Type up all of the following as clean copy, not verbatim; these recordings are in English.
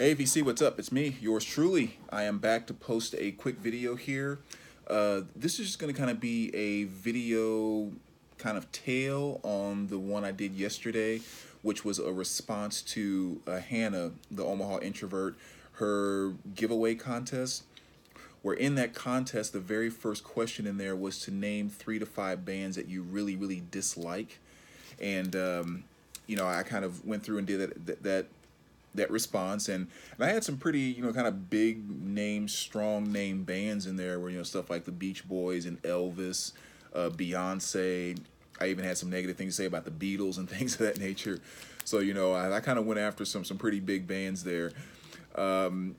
Hey VC, what's up? It's me, yours truly. I am back to post a quick video here. This is just going to kind of be a video kind of tail on the one I did yesterday, which was a response to Hannah, the Omaha introvert, her giveaway contest. Where in that contest, the very first question in there was to name 3 to 5 bands that you really, really dislike. And I kind of went through and did that response, and I had some pretty kind of big name, strong name bands in there, where stuff like the Beach Boys and Elvis, Beyonce. I even had some negative things to say about the Beatles and things of that nature. So I kind of went after some pretty big bands there. And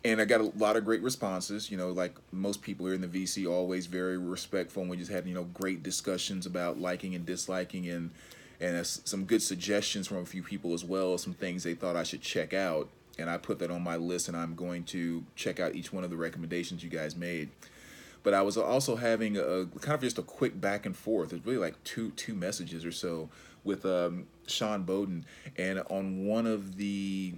I got a lot of great responses. Like most people here in the VC, always very respectful, and we just had great discussions about liking and disliking, and some good suggestions from a few people as well, some things they thought I should check out. And I put that on my list, and I'm going to check out each one of the recommendations you guys made. But I was also having a kind of just a quick back and forth. It's really like two messages or so with Sean Bowden, and on one of the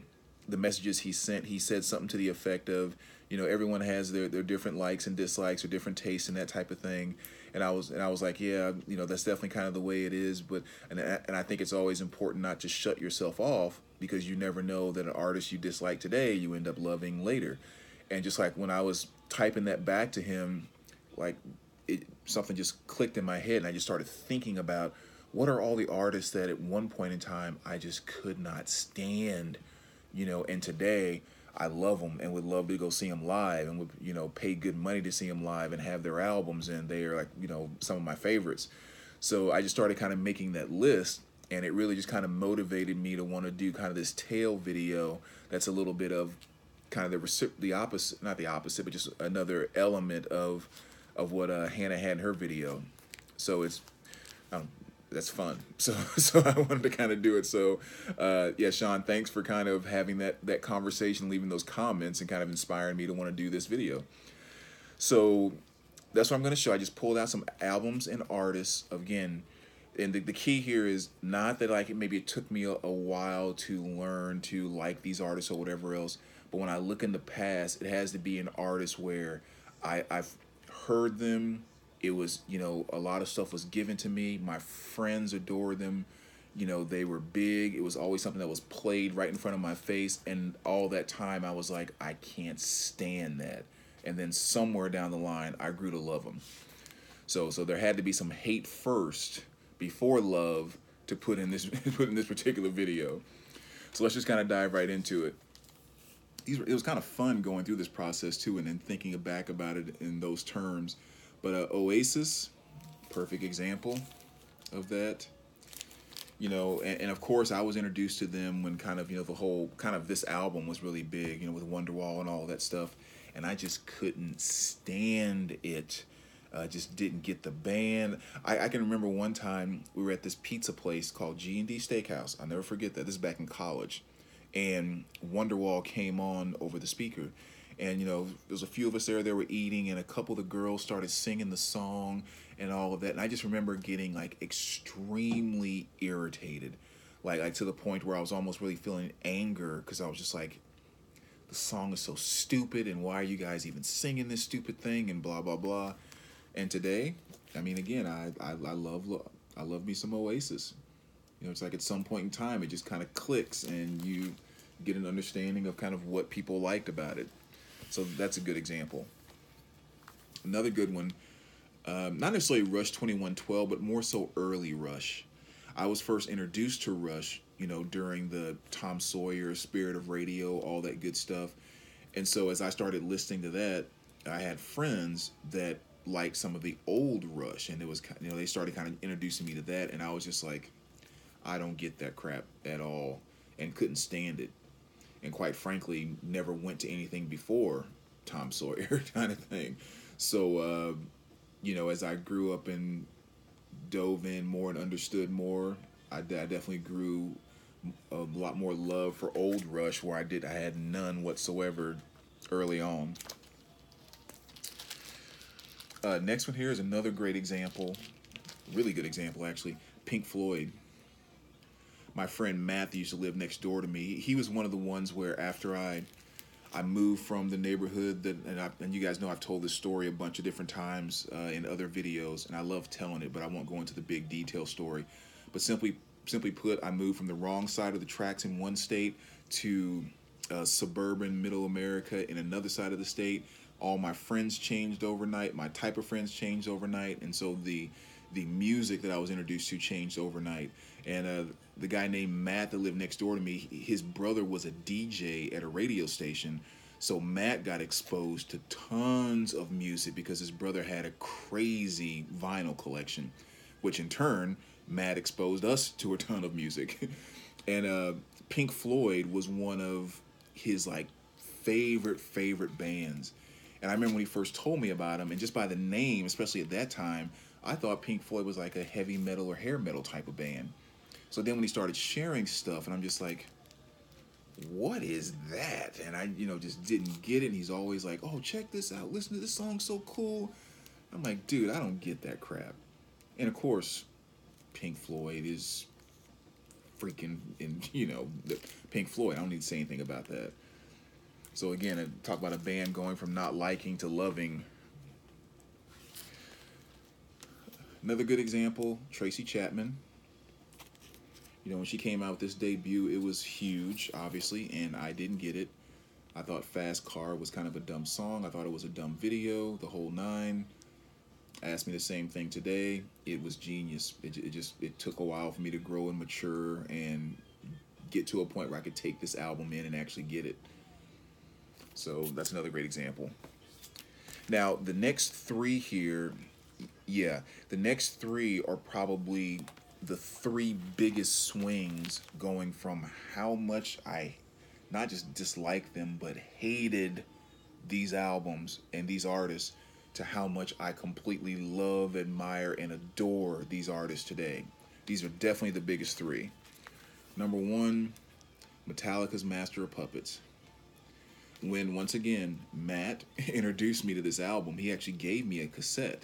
messages he sent, he said something to the effect of, everyone has their different likes and dislikes or different tastes and that type of thing. And I was like, yeah, that's definitely kind of the way it is. But and I think it's always important not to shut yourself off, because you never know that an artist you dislike today you end up loving later. And just like when I was typing that back to him, like something just clicked in my head, and I just started thinking about what are all the artists that at one point in time I just could not stand. And today I love them and would love to go see them live, and would, pay good money to see them live and have their albums, and they are like, some of my favorites. So I just started kind of making that list, and it really just kind of motivated me to want to do kind of this tail video that's a little bit of kind of the opposite, not the opposite, but just another element of what Hannah had in her video. So it's, that's fun. So I wanted to kind of do it. So yeah, Sean, thanks for kind of having that conversation, leaving those comments, and kind of inspiring me to want to do this video. So that's what I'm going to show. I just pulled out some albums and artists again. And the key here is not that like maybe it took me a while to learn to like these artists or whatever else, but when I look in the past, it has to be an artist where I've heard them. It was, a lot of stuff was given to me. My friends adored them. They were big. It was always something that was played right in front of my face. And all that time I was like, I can't stand that. And then somewhere down the line, I grew to love them. So there had to be some hate first before love to put in this particular video. So let's just kind of dive right into it. It was kind of fun going through this process too, and then thinking back about it in those terms. But Oasis, perfect example of that. And of course I was introduced to them when kind of, the whole kind of this album was really big, with Wonderwall and all that stuff. And I just couldn't stand it. Just didn't get the band. I can remember one time we were at this pizza place called G&D Steakhouse. I'll never forget that. This is back in college. And Wonderwall came on over the speaker. And, there was a few of us there that were eating, and a couple of the girls started singing the song and all of that. And I just remember getting, like, extremely irritated. Like to the point where I was almost really feeling anger, because I was just like, the song is so stupid, and why are you guys even singing this stupid thing, and blah, blah, blah. And today, I mean, again, I love me some Oasis. It's like at some point in time, it just kind of clicks, and you get an understanding of kind of what people liked about it. So that's a good example. Another good one, not necessarily Rush 2112, but more so early Rush. I was first introduced to Rush, during the Tom Sawyer, Spirit of Radio, all that good stuff. And so as I started listening to that, I had friends that liked some of the old Rush, and it was, they started kind of introducing me to that, and I was just like, I don't get that crap at all, and couldn't stand it. And quite frankly, never went to anything before Tom Sawyer kind of thing. So, as I grew up and dove in more and understood more, I definitely grew a lot more love for old Rush, where I had none whatsoever early on. Next one here is another great example, really good example actually, Pink Floyd. my friend Matthew used to live next door to me. He was one of the ones where after I moved from the neighborhood that, and you guys know I've told this story a bunch of different times in other videos, and I love telling it, but I won't go into the big detail story. But simply put, I moved from the wrong side of the tracks in one state to suburban middle America in another side of the state. All my friends changed overnight. My type of friends changed overnight, and so the music that I was introduced to changed overnight. And the guy named Matt that lived next door to me, his brother was a DJ at a radio station. So Matt got exposed to tons of music because his brother had a crazy vinyl collection, which in turn, Matt exposed us to a ton of music. And Pink Floyd was one of his like favorite bands. And I remember when he first told me about him, and just by the name, especially at that time, I thought Pink Floyd was like a heavy metal or hair metal type of band. So then when he started sharing stuff, and I'm just like, what is that? And I, just didn't get it. And he's always like, oh, check this out. Listen to this song, so cool. I'm like, dude, I don't get that crap. And of course, Pink Floyd is freaking, Pink Floyd. I don't need to say anything about that. So again, I talk about a band going from not liking to loving. Another good example, Tracy Chapman. When she came out with this debut, it was huge, obviously, and I didn't get it. I thought Fast Car was kind of a dumb song. I thought it was a dumb video, the whole nine. Asked me the same thing today. It was genius. It took a while for me to grow and mature and get to a point where I could take this album in and actually get it. So that's another great example. Now, the next three here, the next three are probably the three biggest swings going from how much I not just disliked them, but hated these albums and these artists to how much I completely love, admire, and adore these artists today. These are definitely the biggest three. Number one, Metallica's Master of Puppets. When, once again, Matt introduced me to this album, he actually gave me a cassette.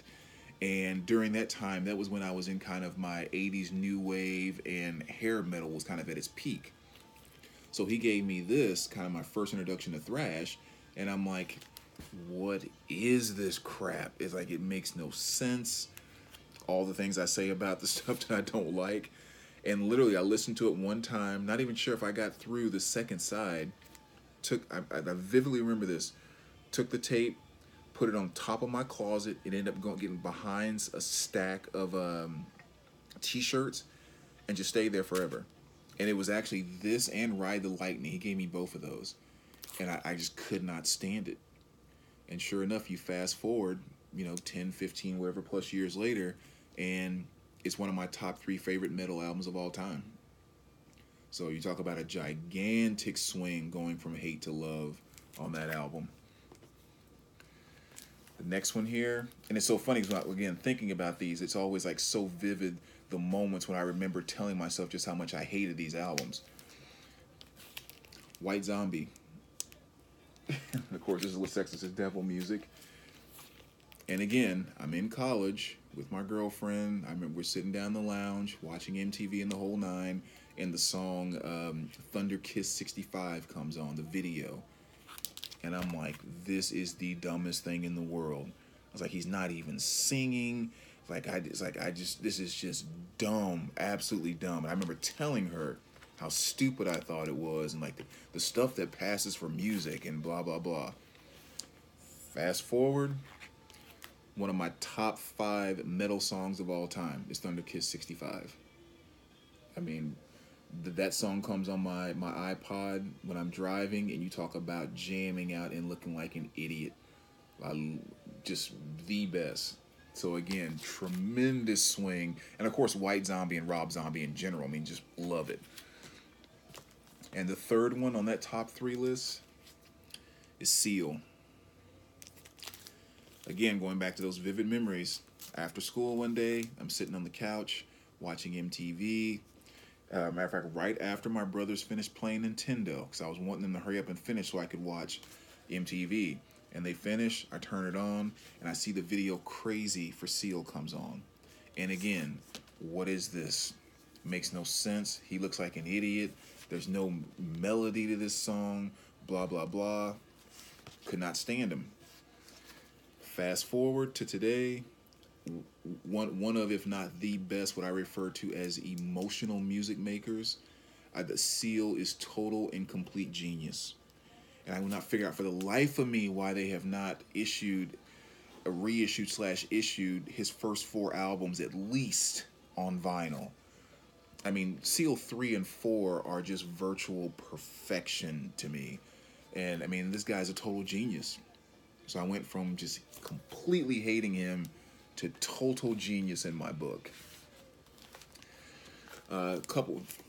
And during that time, that was when I was in kind of my 80s new wave and hair metal was kind of at its peak. So he gave me this, kind of my first introduction to thrash, and I'm like, what is this crap? It's like, it makes no sense. All the things I say about the stuff that I don't like. And literally, I listened to it one time, not even sure if I got through the second side. I vividly remember this. Took the tape, put it on top of my closet. It ended up getting behind a stack of t-shirts and just stayed there forever. And it was actually this and Ride the Lightning. He gave me both of those. And I just could not stand it. And sure enough, you fast forward, 10, 15, whatever plus years later, and it's one of my top 3 favorite metal albums of all time. So you talk about a gigantic swing going from hate to love on that album. The next one here, and it's so funny because, again, thinking about these, it's always like so vivid, the moments when I remember telling myself just how much I hated these albums. White Zombie. Of course, this is Let's Exorcist Devil music. And again, I'm in college with my girlfriend. I remember we're sitting down in the lounge watching MTV and the whole nine, and the song Thunder Kiss 65 comes on, the video. And I'm like, this is the dumbest thing in the world. I was like, he's not even singing. This is just dumb, absolutely dumb. And I remember telling her how stupid I thought it was, and like the stuff that passes for music and blah, blah, blah. Fast forward, one of my top 5 metal songs of all time is Thunder Kiss 65. I mean, that song comes on my iPod when I'm driving, and you talk about jamming out and looking like an idiot. Just the best. So again, tremendous swing. And of course, White Zombie and Rob Zombie in general. I mean, just love it. And the third one on that top 3 list is Seal. Again, going back to those vivid memories. After school one day, I'm sitting on the couch watching MTV. Matter of fact, right after my brothers finished playing Nintendo, because I was wanting them to hurry up and finish so I could watch MTV. And they finish, I turn it on, and I see the video Crazy for Seal comes on. And again, what is this? Makes no sense. He looks like an idiot. There's no melody to this song. Blah, blah, blah. Could not stand him. Fast forward to today, one of, if not the best, what I refer to as emotional music makers. The Seal is total and complete genius. And I will not figure out for the life of me why they have not issued a reissued slash issued his first four albums at least on vinyl. I mean, Seal 3 and 4 are just virtual perfection to me. And I mean, this guy's a total genius. So I went from just completely hating him to total genius in my book. A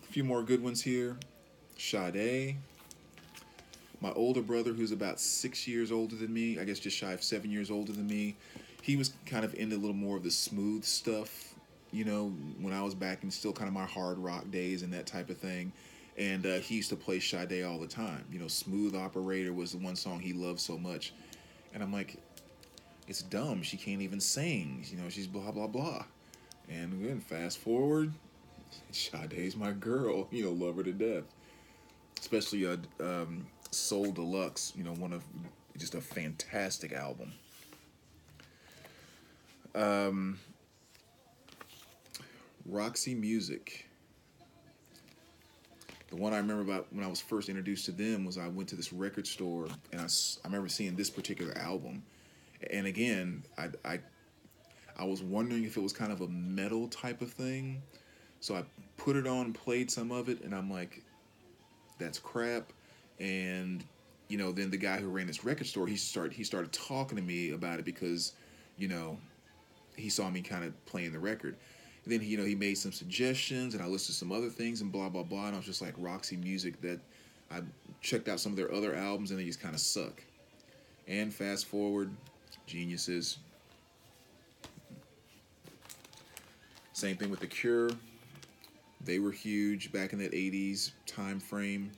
few more good ones here. Sade. My older brother, who's about 6 years older than me, I guess just shy of 7 years older than me, he was kind of into a little more of the smooth stuff, you know, when I was back in still kind of my hard rock days and that type of thing. And he used to play Sade all the time. You know, Smooth Operator was the one song he loved so much. And I'm like, it's dumb. She can't even sing. You know, she's blah, blah, blah. And then fast forward, Sade's my girl. You know, love her to death. Especially Soul Deluxe, you know, just a fantastic album. Roxy Music. The one I remember about when I was first introduced to them was I went to this record store and I remember seeing this particular album. And again, I was wondering if it was kind of a metal type of thing. So I put it on, played some of it, and I'm like, that's crap. And you know, then the guy who ran this record store, he started talking to me about it because, you know, he saw me kind of playing the record. And then he made some suggestions, and I listened to some other things and blah blah blah. And I was just like, Roxy Music. That I checked out some of their other albums, and they just kind of suck. And fast forward, geniuses. Same thing with The Cure. They were huge back in that '80s time frame.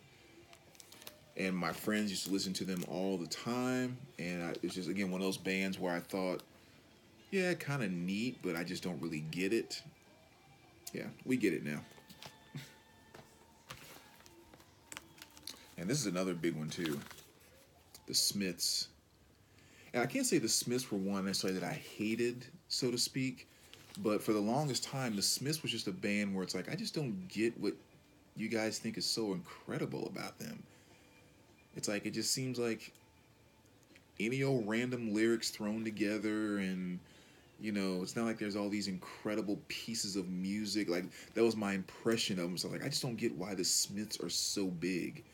And my friends used to listen to them all the time. And it's just, again, one of those bands where I thought, yeah, kind of neat, but I just don't really get it. Yeah, we get it now. And this is another big one, too. The Smiths. And I can't say the Smiths were one necessarily that I hated, so to speak. But for the longest time, the Smiths was just a band where it's like, I just don't get what you guys think is so incredible about them. It's like, it just seems like any old random lyrics thrown together, and, you know, it's not like there's all these incredible pieces of music. Like, that was my impression of them. So, like, I just don't get why the Smiths are so big.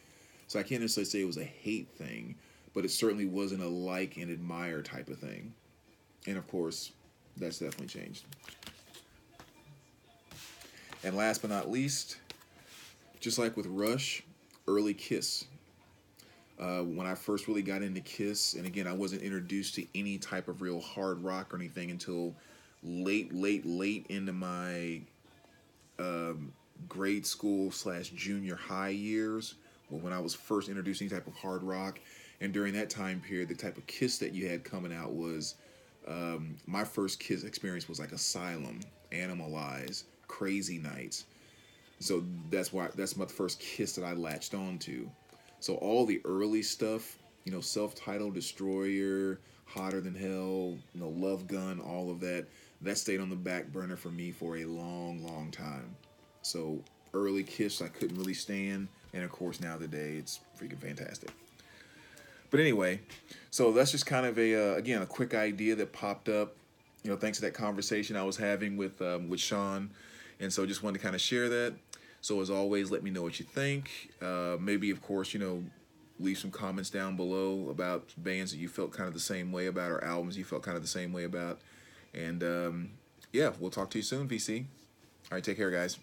So I can't necessarily say it was a hate thing, but it certainly wasn't a like and admire type of thing. And, of course, that's definitely changed. And last but not least, just like with Rush, early Kiss. When I first really got into Kiss, and again, I wasn't introduced to any type of real hard rock or anything until late into my grade school / junior high years, when I was first introduced to any type of hard rock. And during that time period, the type of Kiss that you had coming out was, my first Kiss experience was like Asylum, Animalize, Crazy Nights. So that's my first Kiss that I latched on to. So all the early stuff, you know, Self-Titled, Destroyer, Hotter Than Hell, you know, Love Gun, all of that, that stayed on the back burner for me for a long time. So early Kiss I couldn't really stand, and of course now today it's freaking fantastic. But anyway, so that's just kind of again, a quick idea that popped up, you know, thanks to that conversation I was having with Sean. And so just wanted to kind of share that. So as always, let me know what you think. Maybe, of course, you know, leave some comments down below about bands that you felt kind of the same way about, or albums you felt kind of the same way about. And yeah, we'll talk to you soon, VC. All right, take care, guys.